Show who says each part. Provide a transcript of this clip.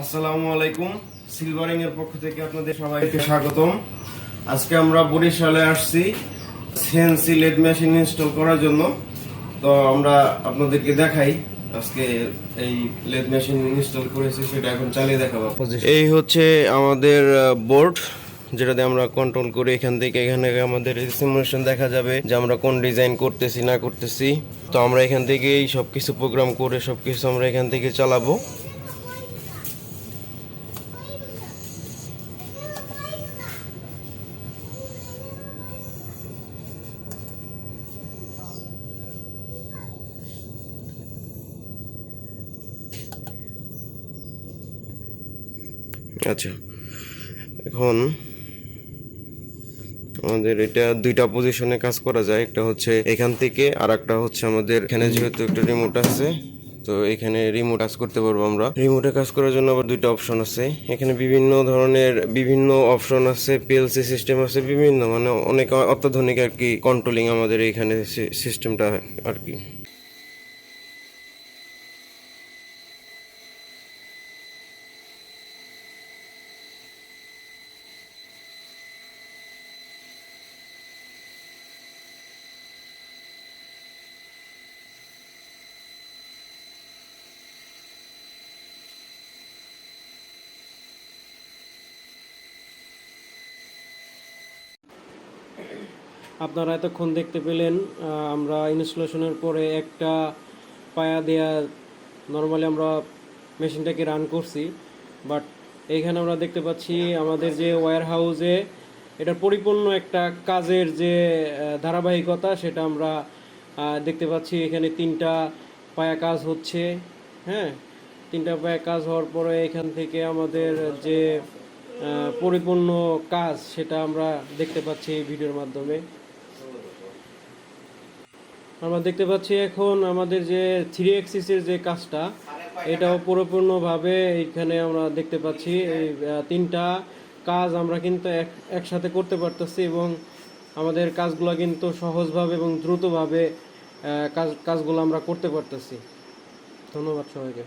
Speaker 1: আসসালামু আলাইকুম। সিলভারিং এর পক্ষ থেকে আপনাদের সবাইকে স্বাগতম। আজকে আমরা বরিশালে আসছি সিএনসি লেদ মেশিন ইনস্টল করার জন্য। তো আমরা আপনাদেরকে দেখাই আজকে এই লেদ মেশিন ইনস্টল করেছি, সেটা এখন চালিয়ে দেখাবো। এই হচ্ছে আমাদের বোর্ড, যেটাতে আমরা কন্ট্রোল করে এখান থেকে এখানে আমাদের সিমুলেশন দেখা যাবে যে আমরা কোন ডিজাইন করতেছি না করতেছি। তো আমরা এখান থেকেই সবকিছু প্রোগ্রাম করে সবকিছু আমরা এখান থেকে চালাবো। আচ্ছা, এখন আমাদের এটা দুইটা পজিশনে কাজ করা যায়। একটা হচ্ছে এখান থেকে, আর একটা হচ্ছে আমাদের এখানে যেহেতু একটা রিমোট আছে, তো এখানে রিমোট কাজ করতে পারবো আমরা। রিমোটে কাজ করার জন্য আবার দুইটা অপশন আছে। এখানে বিভিন্ন ধরনের বিভিন্ন অপশন আছে, পিএলসি সিস্টেম আছে, বিভিন্ন মানে অনেক অত্যাধুনিক আর কি কন্ট্রোলিং আমাদের এখানে সিস্টেমটা আর কি।
Speaker 2: আপনারা এতক্ষণ দেখতে পেলেন আমরা ইনস্টলেশনের পরে একটা পায়া দেয়া নর্মালি আমরা মেশিনটাকে রান করছি। বাট এইখানে আমরা দেখতে পাচ্ছি আমাদের যে ওয়্যার হাউসে এটার পরিপূর্ণ একটা কাজের যে ধারাবাহিকতা সেটা আমরা দেখতে পাচ্ছি। এখানে তিনটা পায়া কাজ হচ্ছে, হ্যাঁ, তিনটা পায়া কাজ হওয়ার পরে এখান থেকে আমাদের যে পরিপূর্ণ কাজ সেটা আমরা দেখতে পাচ্ছি এই ভিডিওর মাধ্যমে। আমরা দেখতে পাচ্ছি এখন আমাদের যে 3 অ্যাক্সিসের যে কাজটা, এটাও পরিপূর্ণভাবে এখানে আমরা দেখতে পাচ্ছি। এই তিনটা কাজ আমরা কিন্তু একসাথে করতে পারতেছি এবং আমাদের কাজগুলো কিন্তু সহজভাবে এবং দ্রুতভাবে কাজগুলো আমরা করতে পারতেছি। ধন্যবাদ সবাইকে।